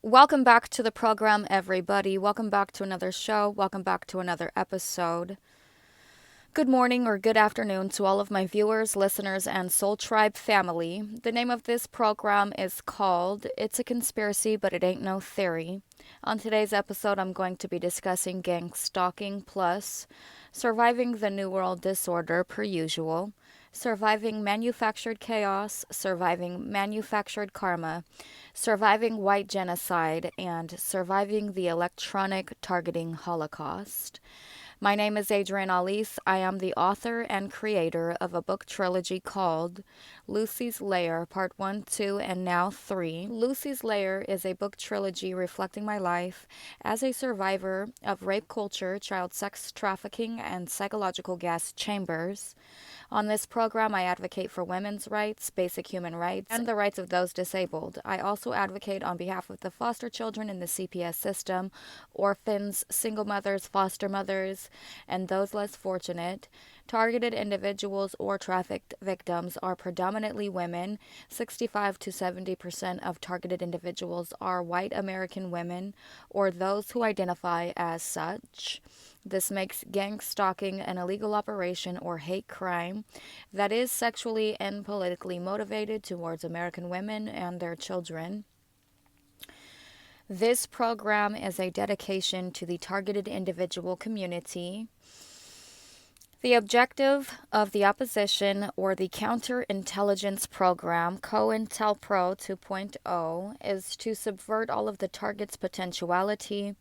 Welcome back to the program, everybody. Welcome back to another show. Welcome back to another episode. Good morning or good afternoon to all of my viewers, listeners, and Soul Tribe family. The name of this program is called It's a Conspiracy, but It Ain't No Theory. On today's episode, I'm going to be discussing gang stalking plus surviving the New World Disorder per usual, surviving manufactured chaos, surviving manufactured karma, surviving white genocide, and surviving the electronic targeting holocaust. My name is Adrienne Alese. I am the author and creator of a book trilogy called Lucy's Lair, Part 1, 2, and now 3. Lucy's Lair is a book trilogy reflecting my life as a survivor of rape culture, child sex trafficking, and psychological gas chambers. On this program, I advocate for women's rights, basic human rights, and the rights of those disabled. I also advocate on behalf of the foster children in the CPS system, orphans, single mothers, foster mothers, and those less fortunate. Targeted individuals or trafficked victims are predominantly women. 65 to 70% of targeted individuals are white American women or those who identify as such. This makes gang stalking an illegal operation or hate crime that is sexually and politically motivated towards American women and their children. This program is a dedication to the targeted individual community. The objective of the opposition or the counterintelligence program, COINTELPRO 2.0, is to subvert all of the target's potentiality,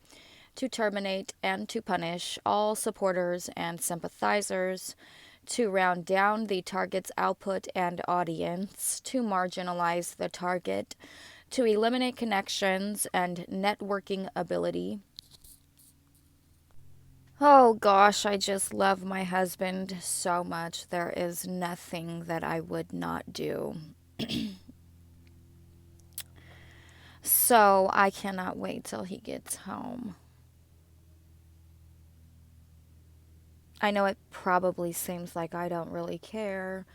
to terminate and to punish all supporters and sympathizers, to round down the target's output and audience, to marginalize the target, to eliminate connections and networking ability. Oh gosh, I just love my husband so much. There is nothing that I would not do. So I cannot wait till he gets home. I know it probably seems like I don't really care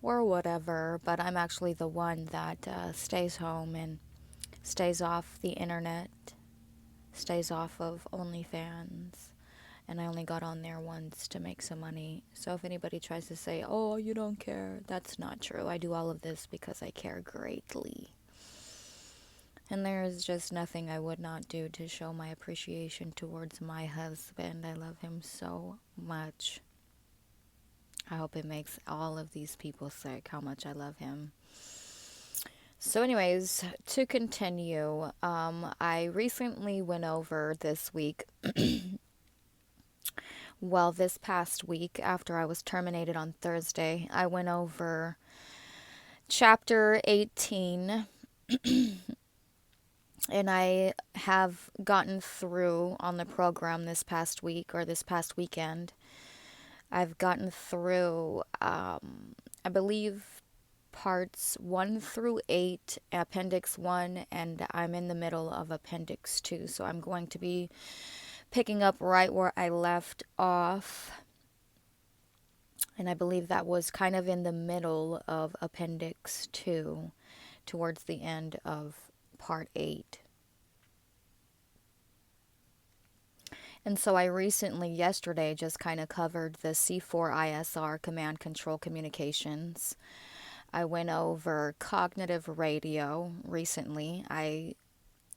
or whatever, but I'm actually the one that stays home and stays off the internet, stays off of OnlyFans. And I only got on there once to make some money. So if anybody tries to say, oh, you don't care, that's not true. I do all of this because I care greatly. And there is just nothing I would not do to show my appreciation towards my husband. I love him so much. I hope it makes all of these people sick how much I love him. So anyways, to continue, I recently went over this week, this past week after I was terminated on Thursday, I went over chapter 18 and I have gotten through on the program this past week or this past weekend. I've gotten through, I believe, parts 1 through 8, Appendix 1, and I'm in the middle of Appendix 2. So I'm going to be picking up right where I left off. And I believe that was kind of in the middle of Appendix 2, towards the end of Part 8. And so I recently, yesterday, just kind of covered the C4ISR Command Control Communications. I went over cognitive radio recently. I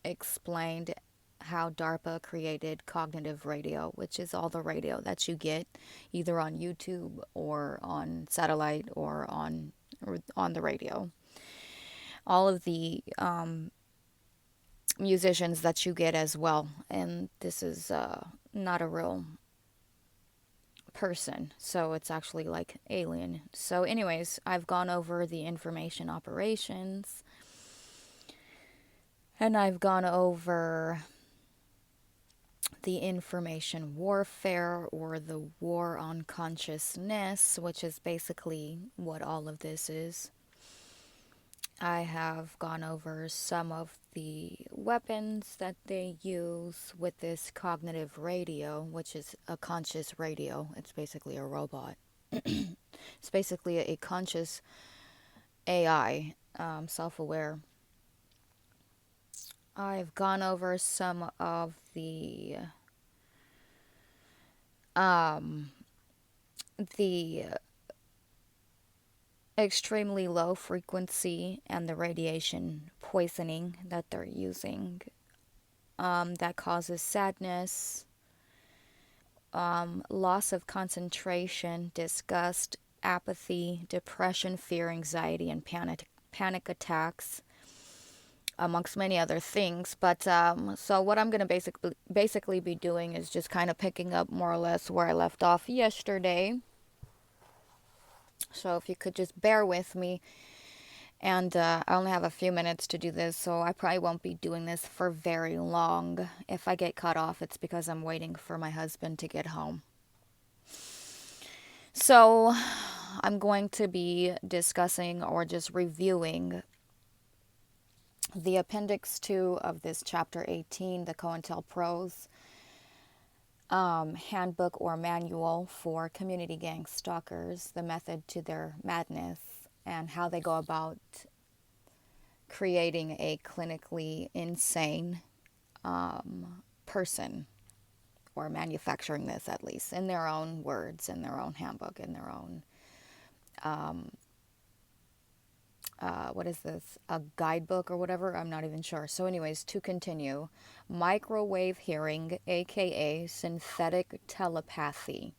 explained how DARPA created cognitive radio, which is all the radio that you get either on YouTube or on satellite or on the radio. All of the musicians that you get as well. And this is not a real person, so it's actually like alien. So anyways, I've gone over the information operations, and I've gone over the information warfare or the war on consciousness, which is basically what all of this is. I have gone over some of the weapons that they use with this cognitive radio, which is a conscious radio. It's basically a robot. It's basically a conscious AI, self-aware I've gone over some of um, the extremely low frequency and the radiation poisoning that they're using, that causes sadness, loss of concentration, disgust, apathy, depression, fear, anxiety, and panic attacks, amongst many other things. But so what I'm going to basically be doing is just kind of picking up more or less where I left off yesterday. So if you could just bear with me. And I only have a few minutes to do this, so I probably won't be doing this for very long. If I get cut off, it's because I'm waiting for my husband to get home. So I'm going to be discussing or just reviewing the Appendix 2 of this Chapter 18, the COINTELPRO's handbook or manual for community gang stalkers, the method to their madness, and how they go about creating a clinically insane person, or manufacturing this, at least in their own words, in their own handbook, in their own what is this, a guidebook or whatever, I'm not even sure. So anyways, to continue, microwave hearing, aka synthetic telepathy,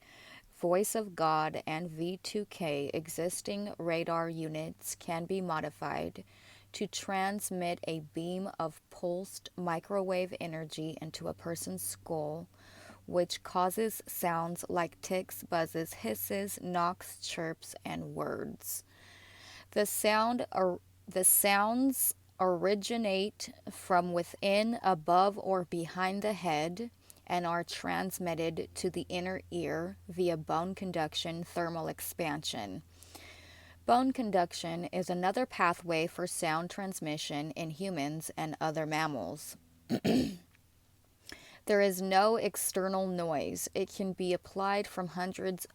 voice of God, and V2K existing radar units can be modified to transmit a beam of pulsed microwave energy into a person's skull, which causes sounds like ticks, buzzes, hisses, knocks, chirps, and words. The sounds originate from within, above, or behind the head and are transmitted to the inner ear via bone conduction thermal expansion. Bone conduction is another pathway for sound transmission in humans and other mammals. There is no external noise. It can be applied from hundreds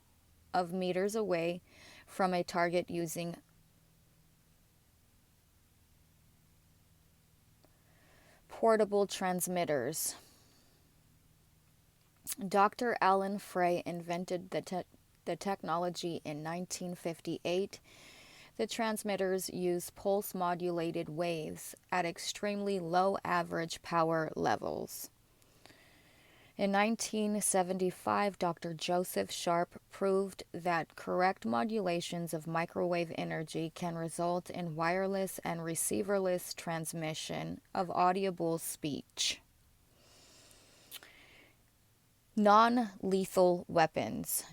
of meters away from a target using portable transmitters. Dr. Alan Frey invented the technology in 1958. The transmitters use pulse-modulated waves at extremely low average power levels. In 1975, Dr. Joseph Sharp proved that correct modulations of microwave energy can result in wireless and receiverless transmission of audible speech. Non-lethal weapons,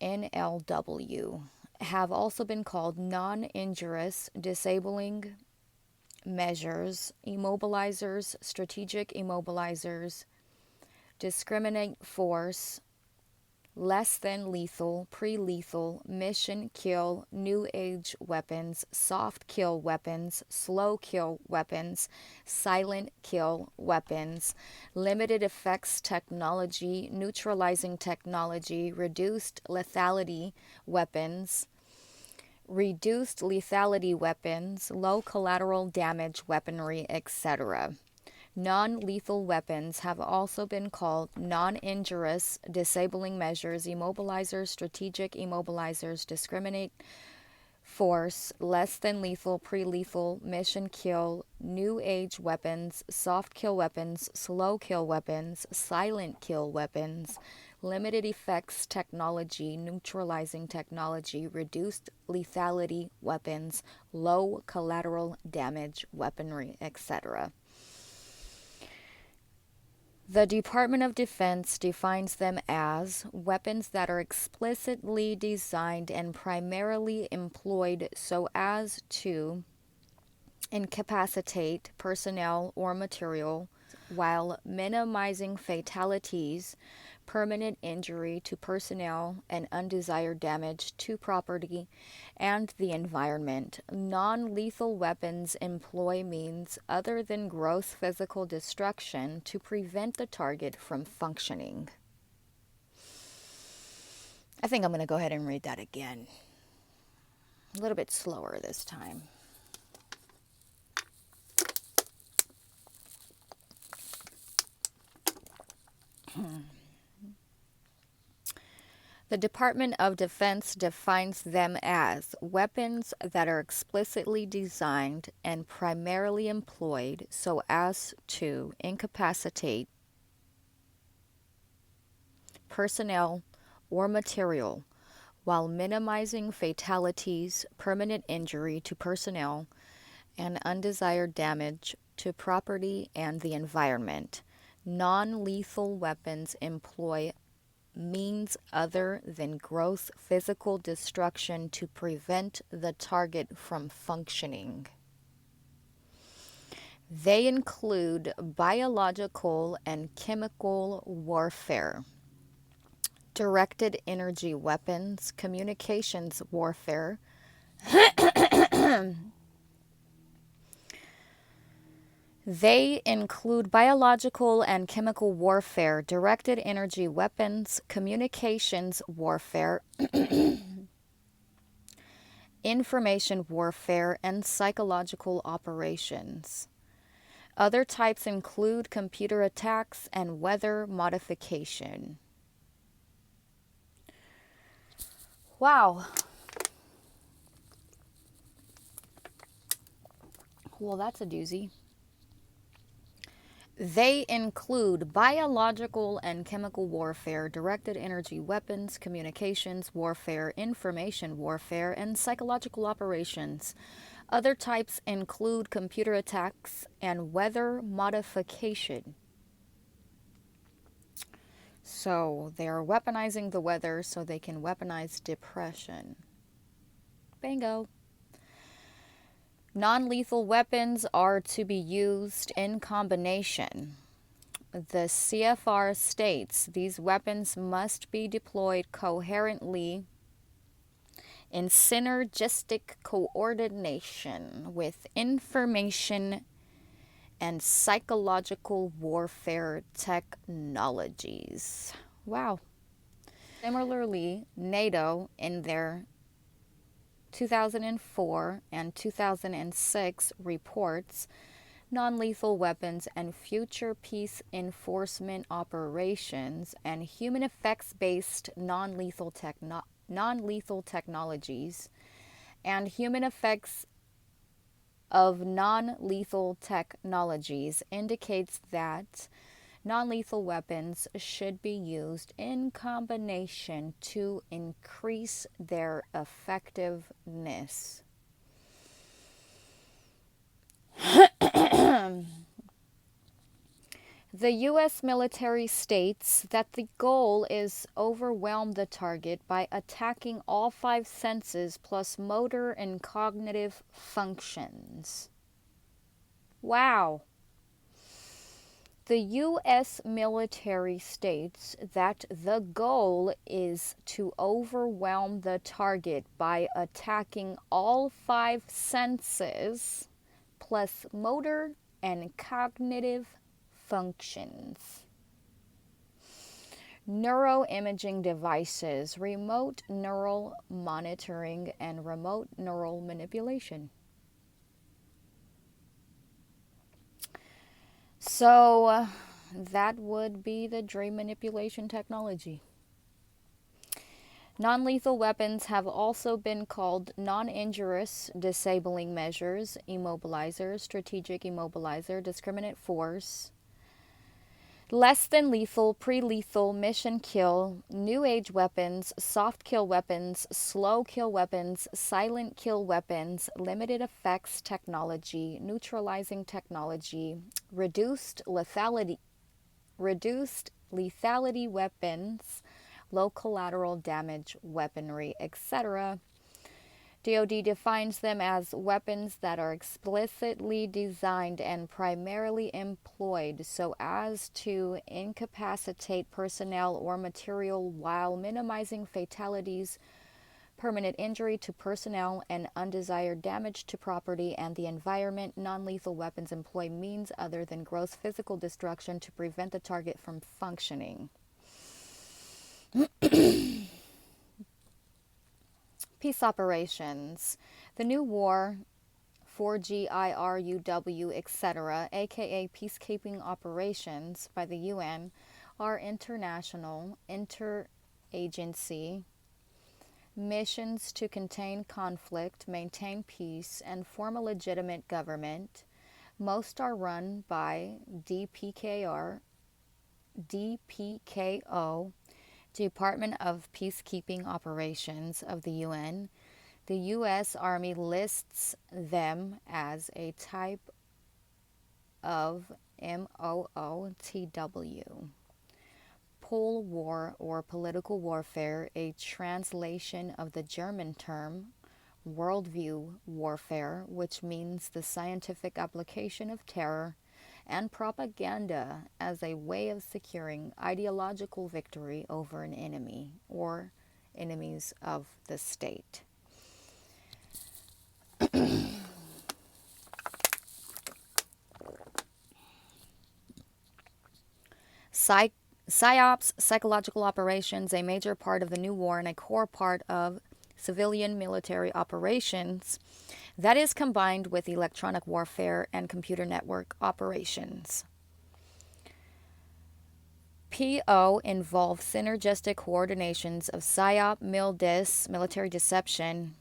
NLW, have also been called non-injurious disabling measures, immobilizers, strategic immobilizers, discriminate force, less than lethal, pre-lethal, mission kill, new age weapons, soft kill weapons, slow kill weapons, silent kill weapons, limited effects technology, neutralizing technology, reduced lethality weapons, low collateral damage weaponry, etc. Non-lethal weapons have also been called non-injurious disabling measures, immobilizers, strategic immobilizers, discriminate force, less than lethal, pre-lethal, mission kill, new age weapons, soft kill weapons, slow kill weapons, silent kill weapons, limited effects technology, neutralizing technology, reduced lethality weapons, low collateral damage weaponry, etc. The Department of Defense defines them as weapons that are explicitly designed and primarily employed so as to incapacitate personnel or material while minimizing fatalities, permanent injury to personnel, and undesired damage to property and the environment. Non-lethal weapons employ means other than gross physical destruction to prevent the target from functioning. I think I'm going to go ahead and read that again. A little bit slower this time. The Department of Defense defines them as weapons that are explicitly designed and primarily employed so as to incapacitate personnel or material while minimizing fatalities, permanent injury to personnel, and undesired damage to property and the environment. Non-lethal weapons employ means other than gross physical destruction to prevent the target from functioning. They include biological and chemical warfare, directed energy weapons, communications warfare, They include biological and chemical warfare, directed energy weapons, communications warfare, information warfare, and psychological operations. Other types include computer attacks and weather modification. Wow. Well, that's a doozy. They include biological and chemical warfare, directed energy weapons, communications warfare, information warfare, and psychological operations. Other types include computer attacks and weather modification. So they are weaponizing the weather so they can weaponize depression. Bingo. Non-lethal weapons are to be used in combination. The CFR states these weapons must be deployed coherently in synergistic coordination with information and psychological warfare technologies. Wow. Similarly, NATO in their 2004 and 2006 reports, non-lethal weapons and future peace enforcement operations, and human effects-based non-lethal technologies, and human effects of non-lethal technologies indicates that non-lethal weapons should be used in combination to increase their effectiveness. The U.S. military states that the goal is overwhelm the target by attacking all 5 senses plus motor and cognitive functions. Wow. The U.S. military states that the goal is to overwhelm the target by attacking all 5 senses plus motor and cognitive functions. Neuroimaging devices, remote neural monitoring, and remote neural manipulation. So that would be the dream manipulation technology. Non-lethal weapons have also been called non-injurious disabling measures, immobilizer, strategic immobilizer, discriminate force, less than lethal, pre-lethal, mission kill, new age weapons, soft kill weapons, slow kill weapons, silent kill weapons, limited effects technology, neutralizing technology, reduced lethality weapons, low collateral damage weaponry, etc. DoD defines them as weapons that are explicitly designed and primarily employed so as to incapacitate personnel or material while minimizing fatalities, permanent injury to personnel, and undesired damage to property and the environment. Non-lethal weapons employ means other than gross physical destruction to prevent the target from functioning. Peace operations. The new war, 4GIRUW, etc., aka peacekeeping operations by the UN, are international, interagency missions to contain conflict, maintain peace, and form a legitimate government. Most are run by DPKO, Department of Peacekeeping Operations of the UN. The U.S. Army lists them as a type of MOOTW. Pol war or political warfare, a translation of the German term worldview warfare, which means the scientific application of terror and propaganda as a way of securing ideological victory over an enemy or enemies of the state. PSYOPs, psychological operations, a major part of the new war and a core part of civilian military operations that is combined with electronic warfare and computer network operations. PO involves synergistic coordinations of PSYOP, MILDIS, military deception,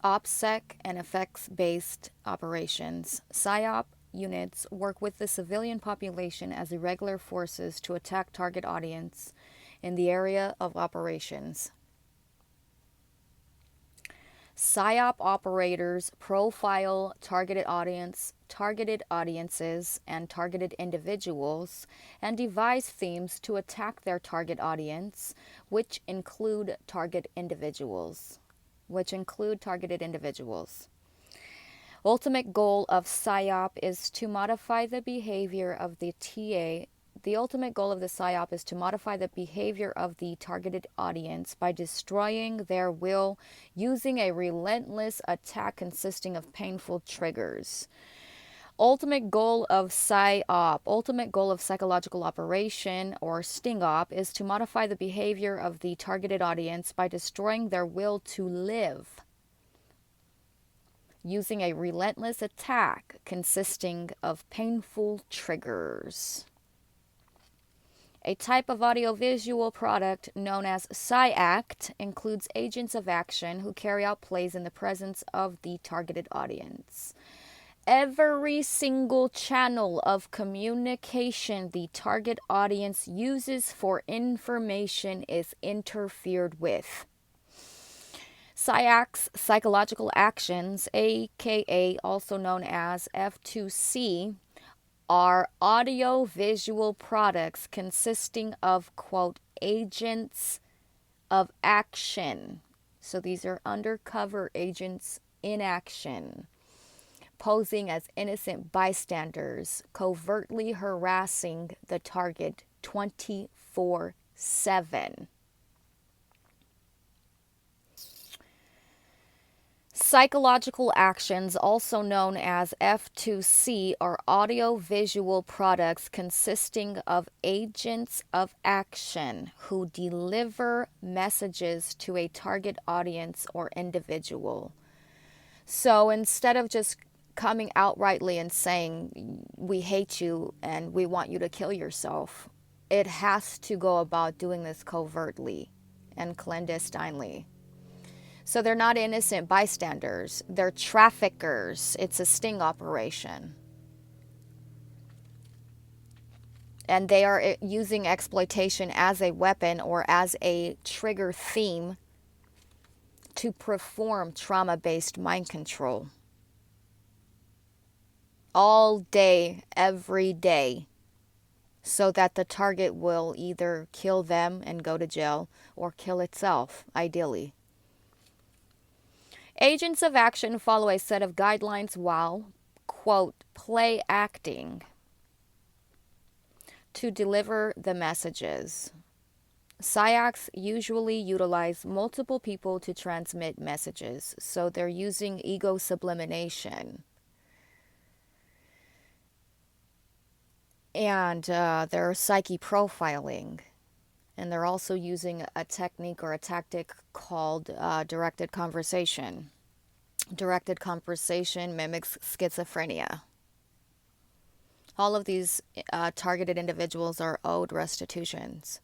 OPSEC, and effects-based operations. PSYOP units work with the civilian population as irregular forces to attack target audience in the area of operations. PSYOP operators profile targeted audiences, and targeted individuals, and devise themes to attack their target audience, which include targeted individuals. Ultimate goal of PSYOP is to modify the behavior of the TA. The ultimate goal of the PSYOP is to modify the behavior of the targeted audience by destroying their will using a relentless attack consisting of painful triggers. Ultimate goal of PSYOP, ultimate goal of psychological operation or STING-OP, is to modify the behavior of the targeted audience by destroying their will to live using a relentless attack consisting of painful triggers. A type of audiovisual product known as PSYACT includes agents of action who carry out plays in the presence of the targeted audience. Every single channel of communication the target audience uses for information is interfered with. PSYACT's psychological actions, aka also known as F2C, are audio-visual products consisting of, quote, agents of action. So these are undercover agents in action, posing as innocent bystanders, covertly harassing the target 24/7. Psychological actions, also known as F2C, are audio-visual products consisting of agents of action who deliver messages to a target audience or individual. So instead of just coming outrightly and saying, we hate you and we want you to kill yourself, it has to go about doing this covertly and clandestinely. So they're not innocent bystanders. They're traffickers. It's a sting operation. And they are using exploitation as a weapon or as a trigger theme to perform trauma-based mind control. All day, every day, so that the target will either kill them and go to jail or kill itself, ideally. Agents of action follow a set of guidelines while, quote, play acting to deliver the messages. PSYOPs usually utilize multiple people to transmit messages, so they're using ego sublimation. And they're psyche profiling. And they're also using a technique or a tactic called directed conversation. Directed conversation mimics schizophrenia. All of these targeted individuals are owed restitutions.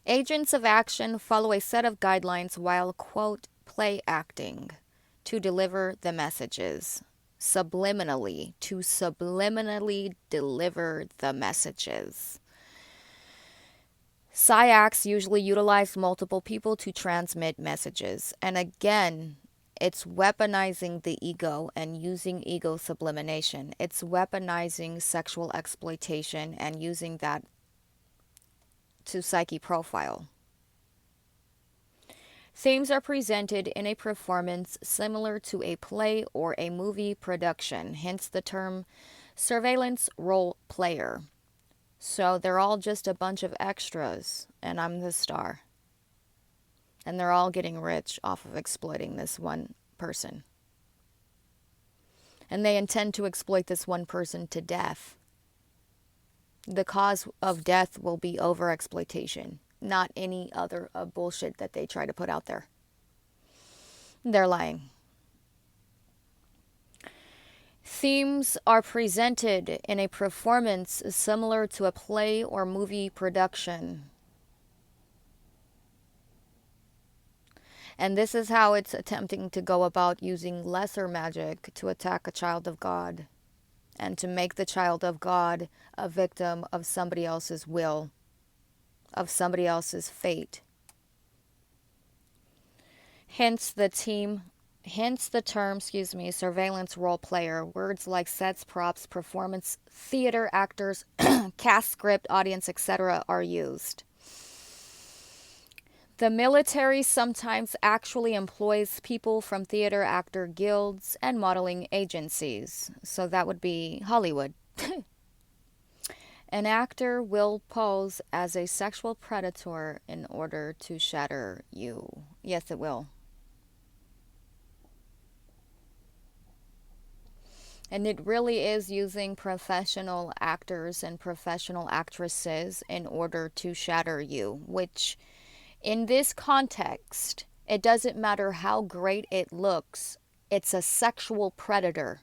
Agents of action follow a set of guidelines while, quote, play acting to deliver the messages. Subliminally, to subliminally deliver the messages. Psyacs usually utilize multiple people to transmit messages. And again, it's weaponizing the ego and using ego sublimination. It's weaponizing sexual exploitation and using that to psyche profile. Themes are presented in a performance similar to a play or a movie production, hence the term surveillance role player. So they're all just a bunch of extras, and I'm the star. And they're all getting rich off of exploiting this one person. And they intend to exploit this one person to death. The cause of death will be overexploitation, not any other bullshit that they try to put out there. They're lying. Themes are presented in a performance similar to a play or movie production. And this is how it's attempting to go about using lesser magic to attack a child of God and to make the child of God a victim of somebody else's will, of somebody else's fate. Hence the term, surveillance role player. Words like sets, props, performance, theater, actors, cast, script, audience, etc. are used. The military sometimes actually employs people from theater actor guilds and modeling agencies. So that would be Hollywood. An actor will pose as a sexual predator in order to shatter you. Yes, it will. And it really is using professional actors and professional actresses in order to shatter you, which in this context, it doesn't matter how great it looks, it's a sexual predator.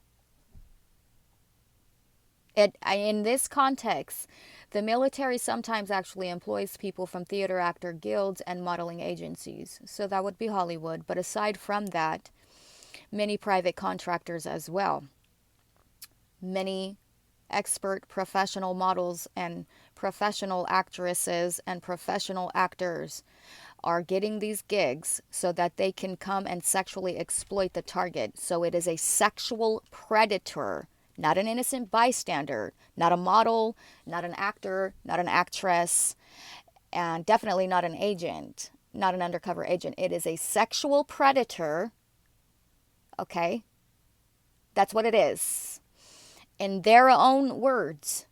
In this context, the military sometimes actually employs people from theater actor guilds and modeling agencies. So that would be Hollywood. But aside from that, many private contractors as well. Many expert professional models and professional actresses and professional actors are getting these gigs so that they can come and sexually exploit the target. So it is a sexual predator, not an innocent bystander, not a model, not an actor, not an actress, and definitely not an agent, not an undercover agent. It is a sexual predator, okay? That's what it is. In their own words,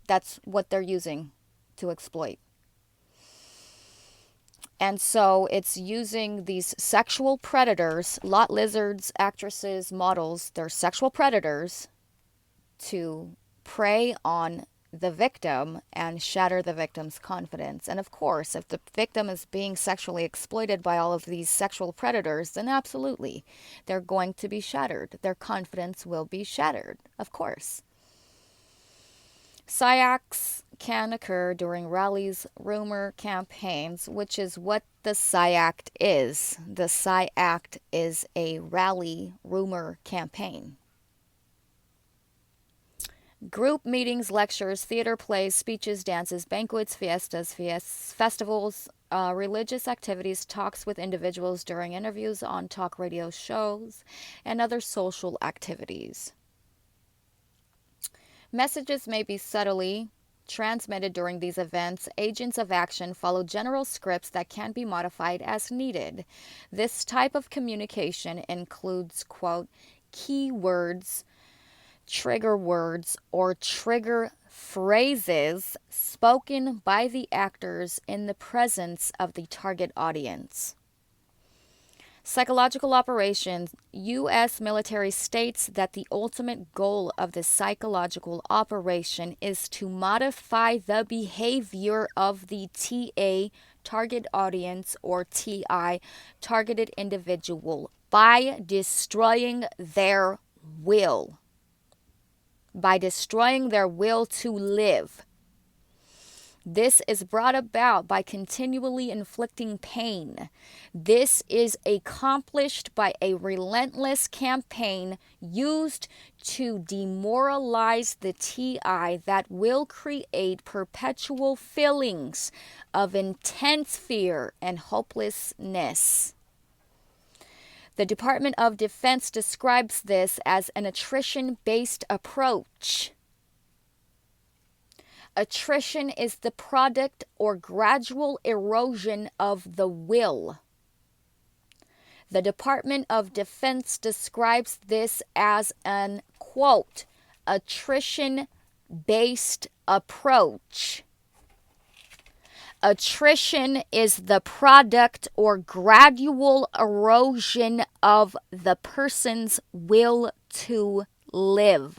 that's what they're using to exploit. And so it's using these sexual predators, lot lizards, actresses, models, they're sexual predators to prey on the victim and shatter the victim's confidence. And of course, if the victim is being sexually exploited by all of these sexual predators, then absolutely, they're going to be shattered. Their confidence will be shattered, of course. Psyacs can occur during rallies, rumor campaigns, which is what the psyact is. The psyact is a rally rumor campaign. Group meetings, lectures, theater plays, speeches, dances, banquets, fiestas, festivals, religious activities, talks with individuals during interviews on talk radio shows, and other social activities. Messages may be subtly transmitted during these events. Agents of action follow general scripts that can be modified as needed. This type of communication includes, quote, keywords, trigger words, or trigger phrases spoken by the actors in the presence of the target audience. Psychological operations. U.S. military states that the ultimate goal of this psychological operation is to modify the behavior of the TA, target audience, or TI, targeted individual, by destroying their will, by destroying their will to live. This is brought about by continually inflicting pain. This is accomplished by a relentless campaign used to demoralize the TI that will create perpetual feelings of intense fear and hopelessness. The Department of Defense describes this as an attrition-based approach. Attrition is the product or gradual erosion of the will. The Department of Defense describes this as an, quote, attrition-based approach. Attrition is the product or gradual erosion of the person's will to live.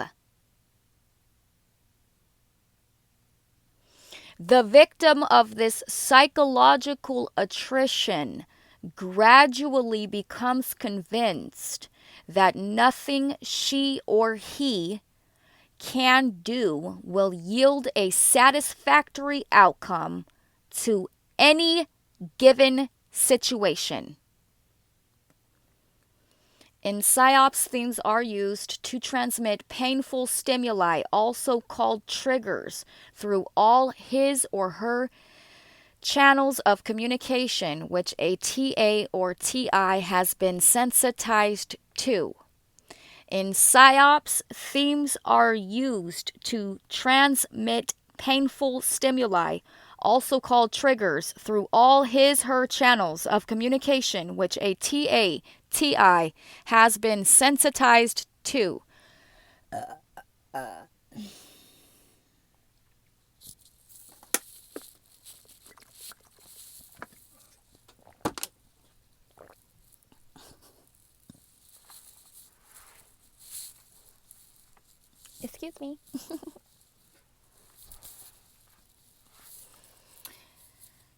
The victim of this psychological attrition gradually becomes convinced that nothing she or he can do will yield a satisfactory outcome to any given situation. In PSYOPs, themes are used to transmit painful stimuli, also called triggers, through all his or her channels of communication, which a TA or TI has been sensitized to. In PSYOPs, themes are used to transmit painful stimuli, also called triggers, through all his/her channels of communication, which a TA/TI has been sensitized to. Excuse me.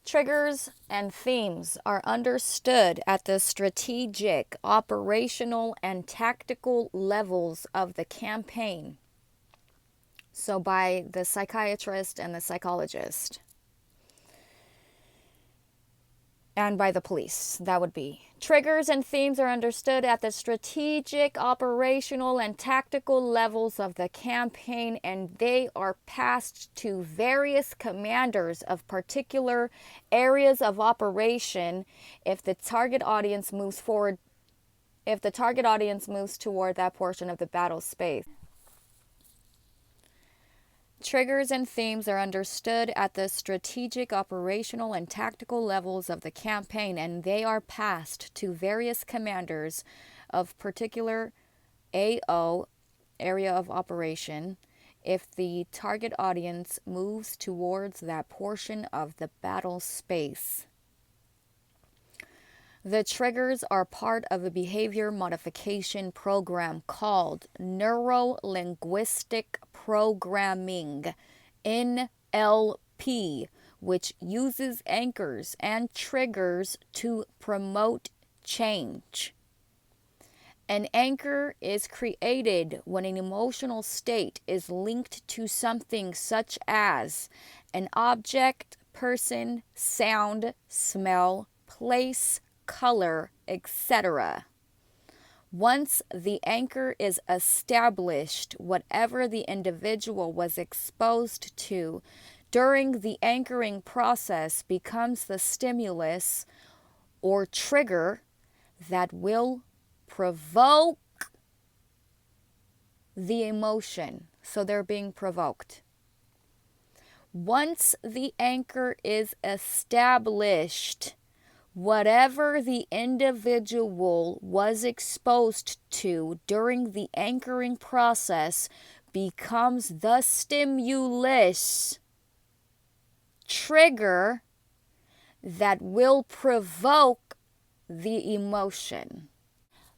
Triggers and themes are understood at the strategic, operational, and tactical levels of the campaign. So by the psychiatrist and the psychologist. And by the police, that would be. Triggers and themes are understood at the strategic, operational, and tactical levels of the campaign, and they are passed to various commanders of particular areas of operation if the target audience moves toward that portion of the battle space. Triggers and themes are understood at the strategic, operational, and tactical levels of the campaign, and they are passed to various commanders of particular AO, area of operation, if the target audience moves towards that portion of the battle space. The triggers are part of a behavior modification program called Neuro-Linguistic Programming, NLP, which uses anchors and triggers to promote change. An anchor is created when an emotional state is linked to something such as an object, person, sound, smell, place, color, etc. Once the anchor is established, whatever the individual was exposed to during the anchoring process becomes the stimulus or trigger that will provoke the emotion. So they're being provoked. Once the anchor is established, whatever the individual was exposed to during the anchoring process becomes the stimulus trigger that will provoke the emotion.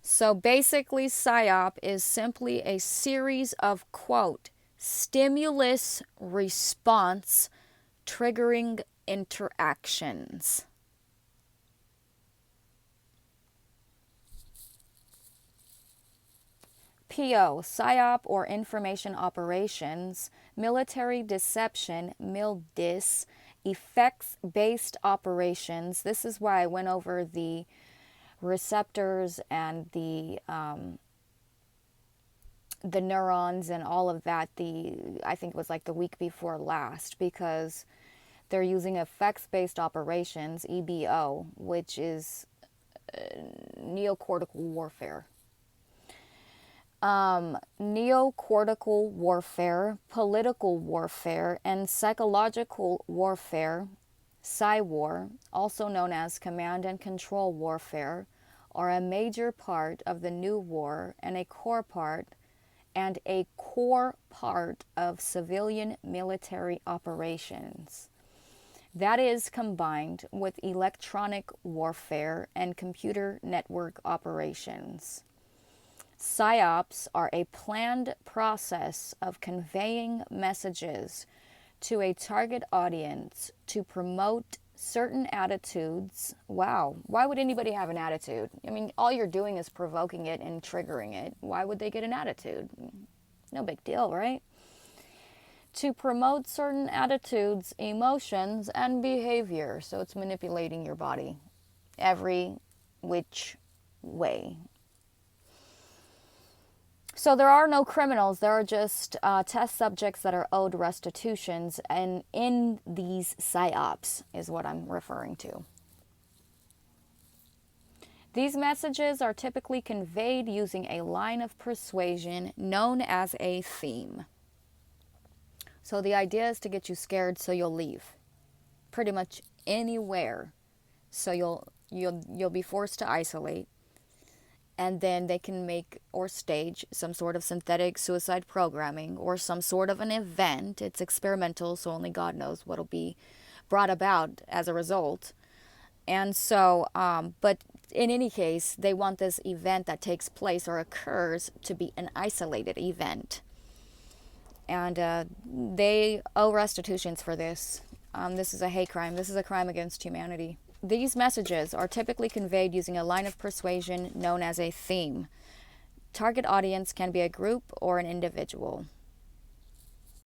So basically, PSYOP is simply a series of, quote, stimulus response triggering interactions. MILPO, PSYOP or information operations, military deception, MILDIS, effects-based operations. This is why I went over the receptors and the neurons and all of that, I think it was like the week before last, because they're using effects-based operations, EBO, which is neocortical warfare. Neocortical warfare, political warfare, and psychological warfare, PSYWAR, also known as command and control warfare, are a major part of the new war and a core part of civilian military operations. That is combined with electronic warfare and computer network operations. PSYOPs are a planned process of conveying messages to a target audience to promote certain attitudes. Wow, why would anybody have an attitude? I mean, all you're doing is provoking it and triggering it. Why would they get an attitude? No big deal, right? To promote certain attitudes, emotions, and behavior. So it's manipulating your body every which way. So there are no criminals. There are just test subjects that are owed restitutions, and in these PSYOPs is what I'm referring to. These messages are typically conveyed using a line of persuasion known as a theme. So the idea is to get you scared so you'll leave. Pretty much anywhere. So you'll be forced to isolate. And then they can make or stage some sort of synthetic suicide programming or some sort of an event. It's experimental, so only God knows what'll be brought about as a result. And so, but in any case, they want this event that takes place or occurs to be an isolated event. And they owe restitutions for this. This is a hate crime. This is a crime against humanity. These messages are typically conveyed using a line of persuasion known as a theme. Target audience can be a group or an individual.